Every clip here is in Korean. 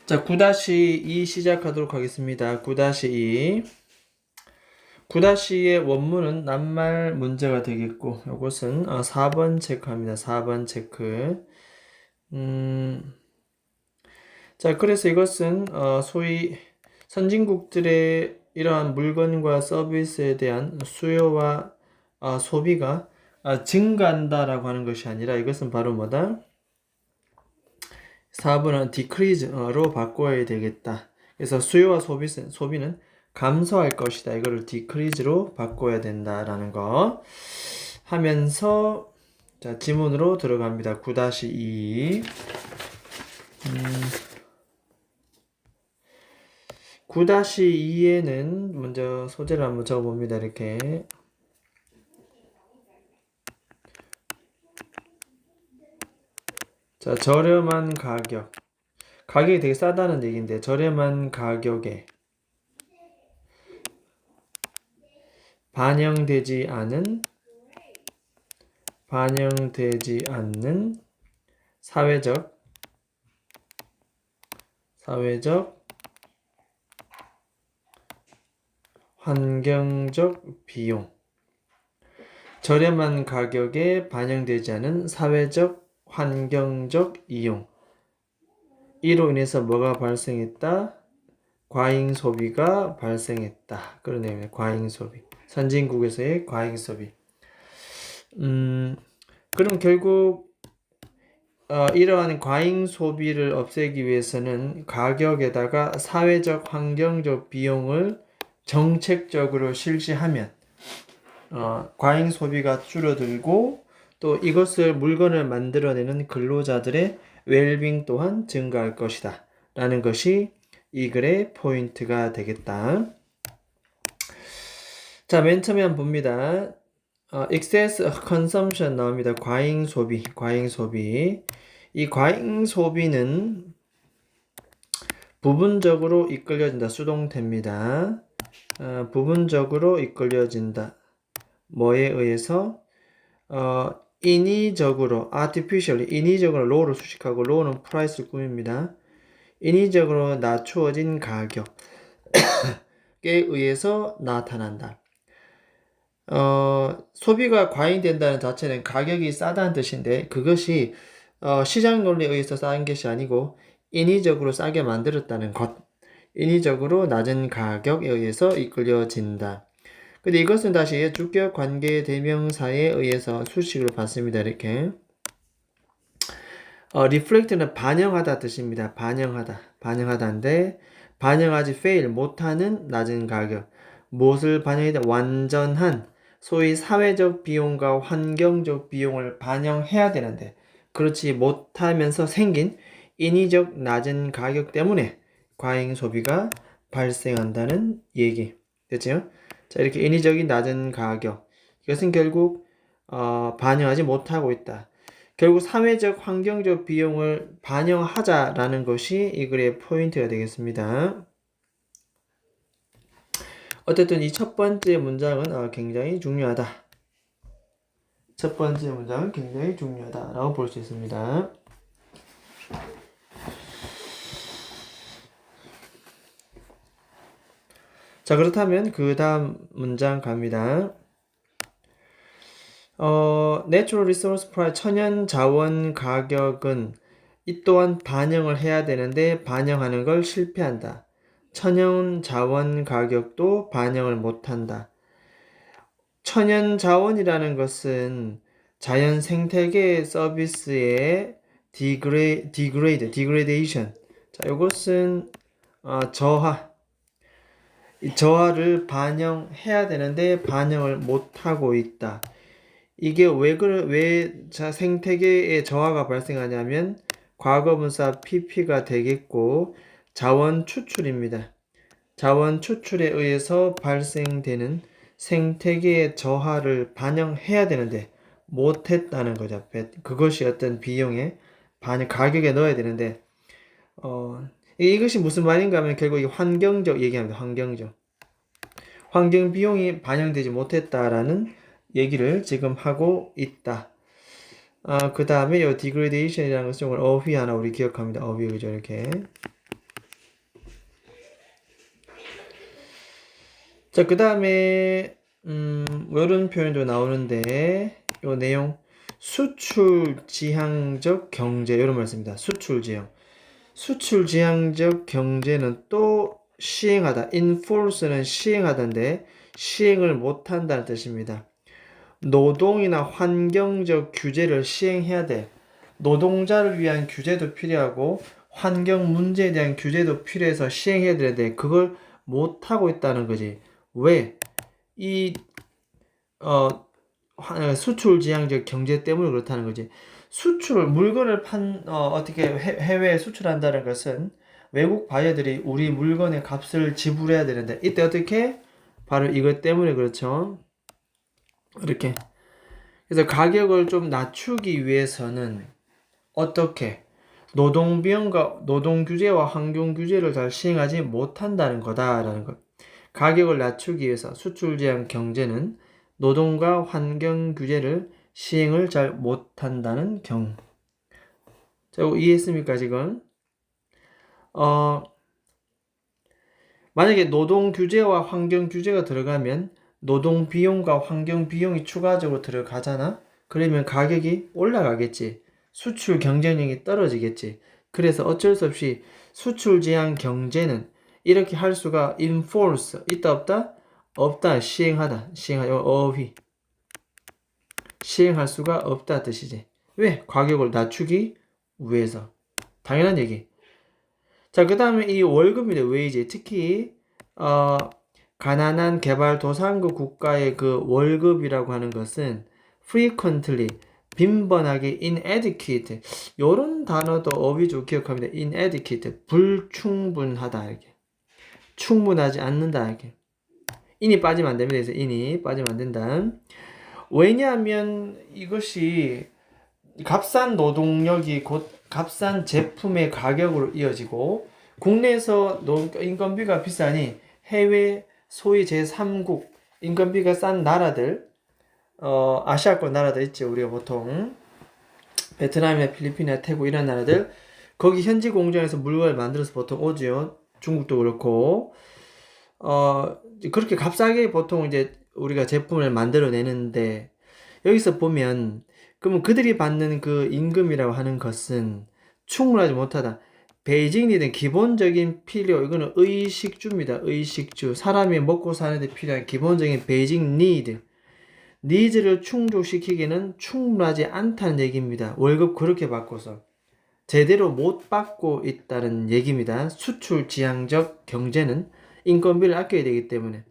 자, 9-2 시작하도록 하겠습니다. 9-2. 9-2의 원문은 낱말 문제가 되겠고, 이것은 4번 체크합니다. 4번 체크. 자, 그래서 이것은 소위 선진국들의 이러한 물건과 서비스에 대한 수요와 소비가 증가한다라고 하는 것이 아니라 이것은 바로 뭐다? 4번은 decrease로 바꿔야 되겠다. 그래서 수요와 소비는 감소할 것이다. 이거를 decrease로 바꿔야 된다라는 거 하면서 자, 지문으로 들어갑니다. 9-2. 9-2에는 먼저 소재를 한번 적어봅니다. 이렇게. 자, 저렴한 가격. 가격이 되게 싸다는 얘기인데, 저렴한 가격에 반영되지 않는 사회적, 환경적 비용. 저렴한 가격에 반영되지 않은 사회적, 환경적 이용. 이로 인해서 뭐가 발생했다? 과잉 소비가 발생했다. 그런 내용이에요. 과잉 소비. 선진국에서의 과잉 소비. 그럼 결국 이러한 과잉 소비를 없애기 위해서는 가격에다가 사회적, 환경적 비용을 정책적으로 실시하면 과잉 소비가 줄어들고 또 이것을 물건을 만들어내는 근로자들의 웰빙 또한 증가할 것이다 라는 것이 이 글의 포인트가 되겠다. 자, 맨 처음에 한번 봅니다. excess consumption 나옵니다. 과잉 소비. 이 과잉 소비는 부분적으로 이끌려진다. 수동태입니다. 부분적으로 이끌려진다. 뭐에 의해서? 인위적으로, artificially, 인위적으로 low를 수식하고 low는 price를 꾸밉니다. 인위적으로 낮추어진 가격에 의해서 나타난다. 소비가 과잉된다는 자체는 가격이 싸다는 뜻인데 그것이 시장 논리에 의해서 싸은 것이 아니고 인위적으로 싸게 만들었다는 것. 인위적으로 낮은 가격에 의해서 이끌려진다. 근데 이것은 다시 주격 관계 대명사에 의해서 수식을 받습니다. 이렇게. reflect는 반영하다 뜻입니다. 반영하다인데 반영하지 fail 못하는 낮은 가격. 무엇을 반영해야 돼? 완전한 소위 사회적 비용과 환경적 비용을 반영해야 되는데 그렇지 못하면서 생긴 인위적 낮은 가격 때문에 과잉 소비가 발생한다는 얘기. 됐죠? 자, 이렇게 인위적인 낮은 가격. 이것은 결국 반영하지 못하고 있다. 결국 사회적 환경적 비용을 반영하자라는 것이 이 글의 포인트가 되겠습니다. 어쨌든 이 첫 번째 문장은 굉장히 중요하다. 첫 번째 문장은 굉장히 중요하다라고 볼 수 있습니다. 자, 그렇다면 그 다음 문장 갑니다. Natural Resource Price, 천연 자원 가격은 이 또한 반영을 해야 되는데 반영하는 걸 실패한다. 천연 자원 가격도 반영을 못한다. 천연 자원이라는 것은 자연 생태계 서비스의 degradation. 자, 이것은 저하. 이 저하를 반영해야 되는데 반영을 못하고 있다. 이게 왜 생태계의 저하가 발생하냐면 과거분사 PP가 되겠고 자원 추출입니다. 자원 추출에 의해서 발생되는 생태계의 저하를 반영해야 되는데 못했다는 거죠. 그것이 어떤 비용에 가격에 넣어야 되는데 이것이 무슨 말인가 하면 결국 환경적 얘기합니다. 환경 비용이 반영되지 못했다라는 얘기를 지금 하고 있다. 그 다음에 이 degradation이라는 것을 어휘 하나 우리 기억합니다. 어휘 그죠 이렇게. 자, 그 다음에 이런 표현도 나오는데 요 내용 수출 지향적 경제 이런 말씀입니다. 수출 지향. 수출 지향적 경제는 또 시행하다. enforce는 시행하다인데 시행을 못한다는 뜻입니다. 노동이나 환경적 규제를 시행해야 돼. 노동자를 위한 규제도 필요하고 환경 문제에 대한 규제도 필요해서 시행해야 되는데 그걸 못하고 있다는 거지. 왜? 이 수출 지향적 경제 때문에 그렇다는 거지. 물건을 어떻게 해외에 수출한다는 것은 외국 바이어들이 우리 물건의 값을 지불해야 되는데 이때 어떻게? 바로 이것 때문에 그렇죠. 이렇게. 그래서 가격을 좀 낮추기 위해서는 어떻게? 노동 비용과 노동 규제와 환경 규제를 잘 시행하지 못한다는 거다라는 것. 가격을 낮추기 위해서 수출 제한 경제는 노동과 환경 규제를 시행을 잘 못한다는 경우. 자, 이거 이해했습니까, 지금? 만약에 노동 규제와 환경 규제가 들어가면 노동 비용과 환경 비용이 추가적으로 들어가잖아? 그러면 가격이 올라가겠지. 수출 경쟁력이 떨어지겠지. 그래서 어쩔 수 없이 수출 제한 경제는 이렇게 할 수가 enforce 있다 없다? 없다 시행하다 어휘 시행할 수가 없다 뜻이지. 왜? 가격을 낮추기 위해서. 당연한 얘기. 자, 그 다음에 이 월급입니다. 웨이지. 특히 가난한 개발도상국 국가의 그 월급이라고 하는 것은 frequently 빈번하게 inadequate 요런 단어도 어휘적으로 기억합니다. inadequate 불충분하다 이렇게 충분하지 않는다 이렇게 인이 빠지면 안 됩니다. 그래서 인이 빠지면 안 된다. 왜냐하면 이것이 값싼 노동력이 곧 값싼 제품의 가격으로 이어지고 국내에서 인건비가 비싸니 해외 소위 제3국 인건비가 싼 나라들 아시아권 나라들 있지 우리가 보통 베트남이나 필리핀이나 태국 이런 나라들 거기 현지 공장에서 물건을 만들어서 보통 오지요. 중국도 그렇고 그렇게 값싸게 보통 이제 우리가 제품을 만들어내는데 여기서 보면 그러면 그들이 받는 그 임금이라고 하는 것은 충분하지 못하다. 베이징리는 기본적인 필요, 이거는 의식주입니다. 의식주. 사람이 먹고 사는데 필요한 기본적인 베이징 니드. 니즈를 충족시키기는 충분하지 않다는 얘기입니다. 월급 그렇게 받고서. 제대로 못 받고 있다는 얘기입니다. 수출 지향적 경제는 인건비를 아껴야 되기 때문에.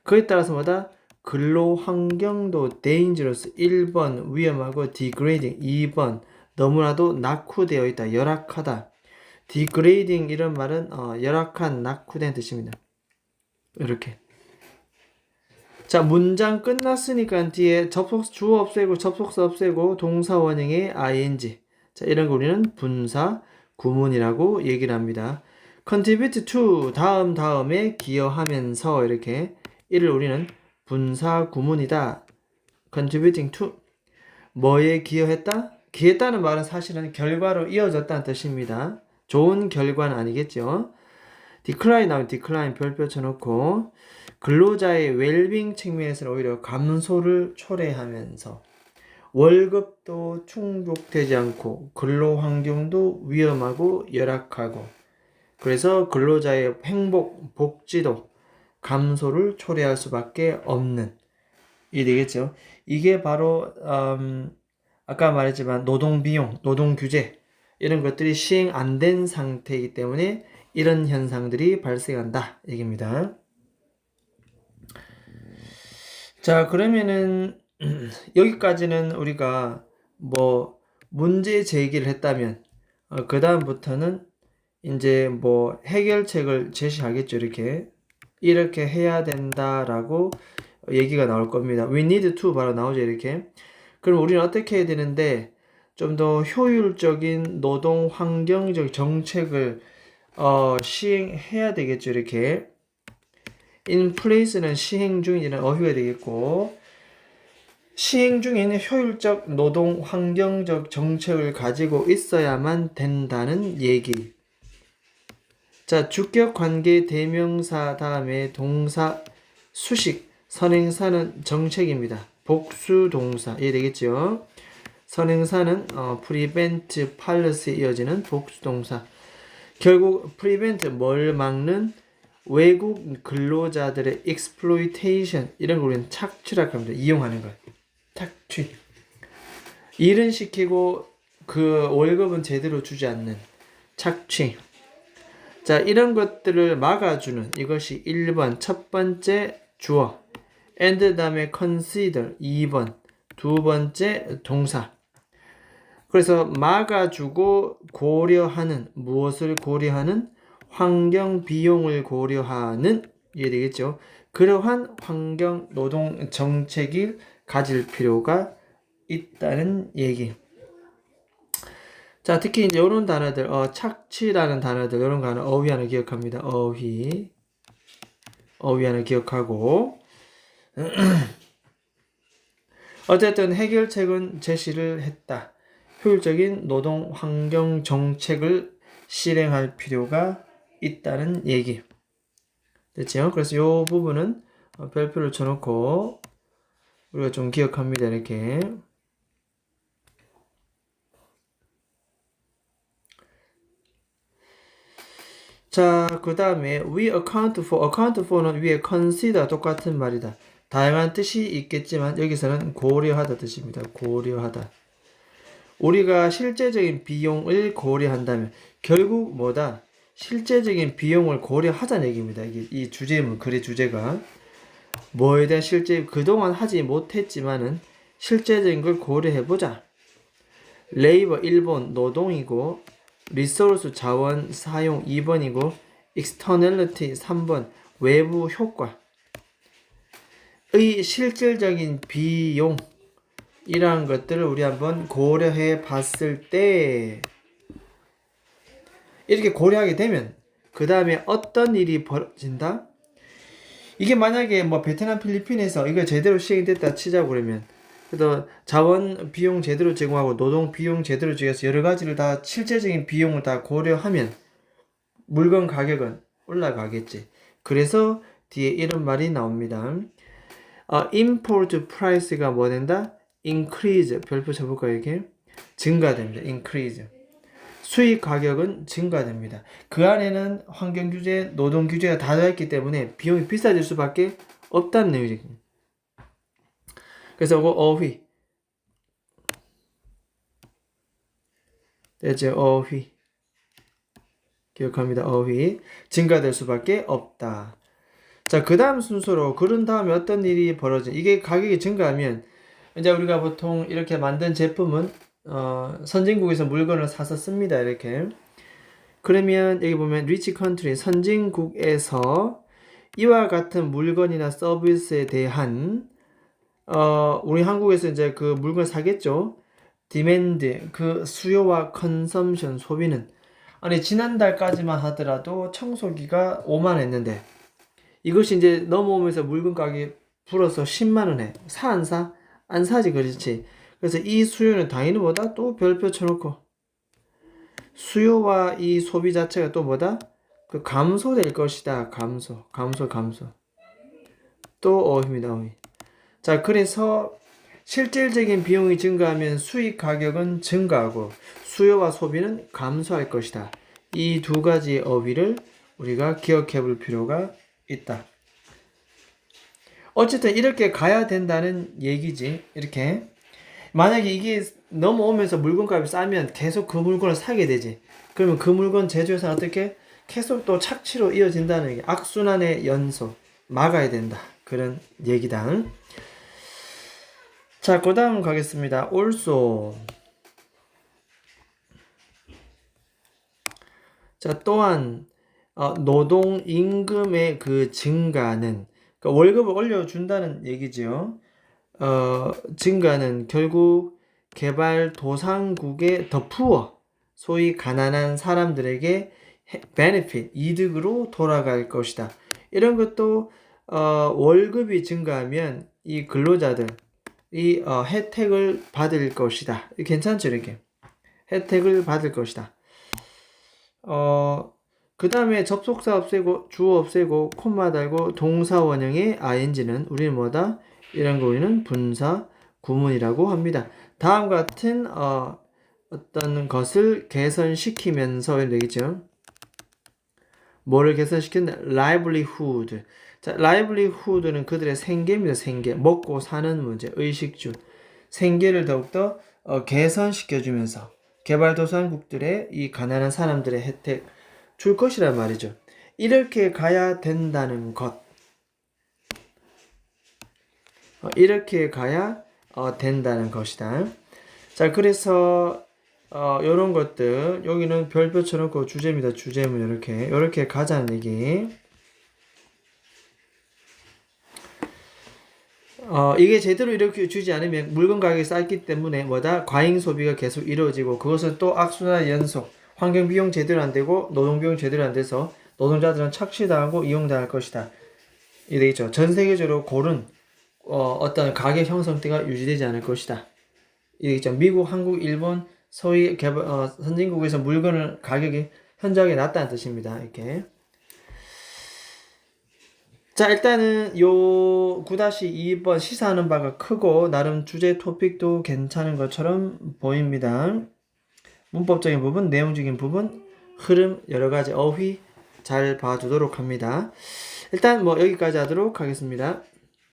그에 따라서 뭐다? 근로 환경도 dangerous 1번 위험하고 degrading 2번 너무나도 낙후되어 있다. 열악하다. degrading 이런 말은 열악한 낙후된 뜻입니다. 이렇게. 자, 문장 끝났으니까 뒤에 주어 없애고 접속사 없애고 동사 원형의 ing. 자, 이런 거 우리는 분사 구문이라고 얘기를 합니다. contribute to 다음에 기여하면서 이렇게 이를 우리는 분사 구문이다. contributing to 뭐에 기여했다? 기여했다는 말은 사실은 결과로 이어졌다는 뜻입니다. 좋은 결과는 아니겠죠. decline 나오면 decline 별표 쳐놓고 근로자의 웰빙 측면에서는 오히려 감소를 초래하면서 월급도 충족되지 않고 근로 환경도 위험하고 열악하고 그래서 근로자의 행복, 복지도 감소를 초래할 수밖에 없는 이 되겠죠. 이게 바로 아까 말했지만 노동 비용, 노동 규제 이런 것들이 시행 안 된 상태이기 때문에 이런 현상들이 발생한다 얘기입니다. 자, 그러면은 여기까지는 우리가 뭐 문제 제기를 했다면 그 다음부터는 이제 뭐 해결책을 제시하겠죠. 이렇게 해야 된다라고 얘기가 나올 겁니다. We need to 바로 나오죠. 이렇게. 그럼 우리는 어떻게 해야 되는데 좀 더 효율적인 노동 환경적 정책을 시행해야 되겠죠. 이렇게. in place는 시행 중이라는 어휘가 되겠고 시행 중에는 효율적 노동 환경적 정책을 가지고 있어야만 된다는 얘기. 자, 주격 관계 대명사 다음에 동사 수식, 선행사는 정책입니다. 복수 동사 이해되겠죠? 선행사는 prevent, policy 이어지는 복수 동사. 결국 prevent 뭘 막는 외국 근로자들의 exploitation 이런 걸 우리는 착취라고 합니다. 이용하는 것. 착취. 일은 시키고 그 월급은 제대로 주지 않는 착취. 자, 이런 것들을 막아주는 이것이 1번 첫 번째 주어 and 다음에 consider 2번 두 번째 동사. 그래서 막아주고 고려하는 무엇을 고려하는 환경 비용을 고려하는 이해되겠죠? 그러한 환경 노동 정책을 가질 필요가 있다는 얘기. 자, 특히 이제 이런 단어들, 착취라는 단어들, 이런 거 하나 어휘 하나 기억합니다. 어휘 하나 기억하고. 어쨌든 해결책은 제시를 했다. 효율적인 노동 환경 정책을 실행할 필요가 있다는 얘기. 됐죠? 그래서 이 부분은 별표를 쳐놓고 우리가 좀 기억합니다. 이렇게. 자, 그 다음에 we account for는 위에 consider 똑같은 말이다. 다양한 뜻이 있겠지만 여기서는 고려하다 뜻입니다. 고려하다. 우리가 실제적인 비용을 고려한다면 결국 뭐다? 실제적인 비용을 고려하자는 얘기입니다. 이 주제문, 글의 주제가 뭐에 대한 실제 그동안 하지 못했지만은 실제적인 걸 고려해보자. 레이버 1번 노동이고 리소스 자원 사용 2번이고 externality 3번 외부 효과 의 실질적인 비용 이러한 것들을 우리 한번 고려해 봤을 때 이렇게 고려하게 되면 그 다음에 어떤 일이 벌어진다? 이게 만약에 뭐 베트남 필리핀에서 이거 제대로 시행됐다 치자고 그러면 그래서 자원 비용 제대로 제공하고 노동 비용 제대로 제공해서 여러 가지를 다 실제적인 비용을 다 고려하면 물건 가격은 올라가겠지. 그래서 뒤에 이런 말이 나옵니다. import price가 뭐 된다? increase 별표 쳐볼까요? 이게 증가됩니다. increase 수입 가격은 증가됩니다. 그 안에는 환경 규제, 노동 규제가 다 들어있기 때문에 비용이 비싸질 수밖에 없다는 내용이죠. 그래서 어휘 됐죠? 어휘 기억합니다. 어휘 증가될 수밖에 없다. 자, 그 다음 순서로 그런 다음에 어떤 일이 벌어져? 이게 가격이 증가하면 이제 우리가 보통 이렇게 만든 제품은 선진국에서 물건을 사서 씁니다. 이렇게. 그러면 여기 보면 리치 컨트리 선진국에서 이와 같은 물건이나 서비스에 대한 우리 한국에서 이제 그 물건 사겠죠. 디맨드 그 수요와 컨섬션 소비는 아니 지난달까지만 하더라도 청소기가 5만 했는데 이것이 이제 넘어오면서 물건 가격이 불어서 10만 원에 사 안 사? 안 사지 그렇지. 그래서 이 수요는 당연히 뭐다? 또 별표 쳐놓고 수요와 이 소비 자체가 또 뭐다? 그 감소될 것이다. 감소. 또 어휘입니다. 어휘. 자, 그래서 실질적인 비용이 증가하면 수익 가격은 증가하고 수요와 소비는 감소할 것이다. 이 두 가지 어휘를 우리가 기억해 볼 필요가 있다. 어쨌든 이렇게 가야 된다는 얘기지. 이렇게 만약에 이게 넘어오면서 물건값이 싸면 계속 그 물건을 사게 되지. 그러면 그 물건 제조회사는 어떻게 계속 또 착취로 이어진다는 얘기. 악순환의 연속 막아야 된다. 그런 얘기다. 자, 그 다음 가겠습니다. also. 자, 또한 노동 임금의 그 증가는 그러니까 월급을 올려준다는 얘기죠. 증가는 결국 개발도상국의 더 푸어 소위 가난한 사람들에게 benefit 이득으로 돌아갈 것이다. 이런 것도 월급이 증가하면 이 근로자들 이 혜택을 받을 것이다. 괜찮죠, 이렇게 혜택을 받을 것이다. 그 다음에 접속사 없애고 주어 없애고 콤마 달고 동사 원형의 ing는 우리는 뭐다? 이런 거 우리는 분사 구문이라고 합니다. 다음과 같은 어떤 것을 개선시키면서 되겠죠. 뭐를 개선시킨다? livelihood. 자, livelihood는 그들의 생계입니다. 생계. 먹고 사는 문제, 의식주. 생계를 더욱더 개선시켜주면서 개발도상국들의 이 가난한 사람들의 혜택 줄 것이란 말이죠. 이렇게 가야 된다는 것. 이렇게 가야 된다는 것이다. 자, 그래서 요런 것들 여기는 별표 쳐놓고 주제입니다. 주제문 이렇게 가자는 얘기. 이게 제대로 이렇게 주지 않으면 물건 가격이 쌓기 때문에 뭐다? 과잉 소비가 계속 이루어지고 그것은 또 악순환 연속. 환경 비용 제대로 안 되고 노동 비용 제대로 안 돼서 노동자들은 착취당하고 이용당할 것이다. 이 되겠죠. 전 세계적으로 고른 어떤 가격 형성대가 유지되지 않을 것이다. 이 되겠죠. 미국, 한국, 일본, 소위 선진국에서 물건을 가격이 현저하게 낮다는 뜻입니다. 이렇게. 자, 일단은 요 9-2번 시사하는 바가 크고 나름 주제 토픽도 괜찮은 것처럼 보입니다. 문법적인 부분, 내용적인 부분, 흐름, 여러 가지 어휘 잘 봐주도록 합니다. 일단 뭐 여기까지 하도록 하겠습니다.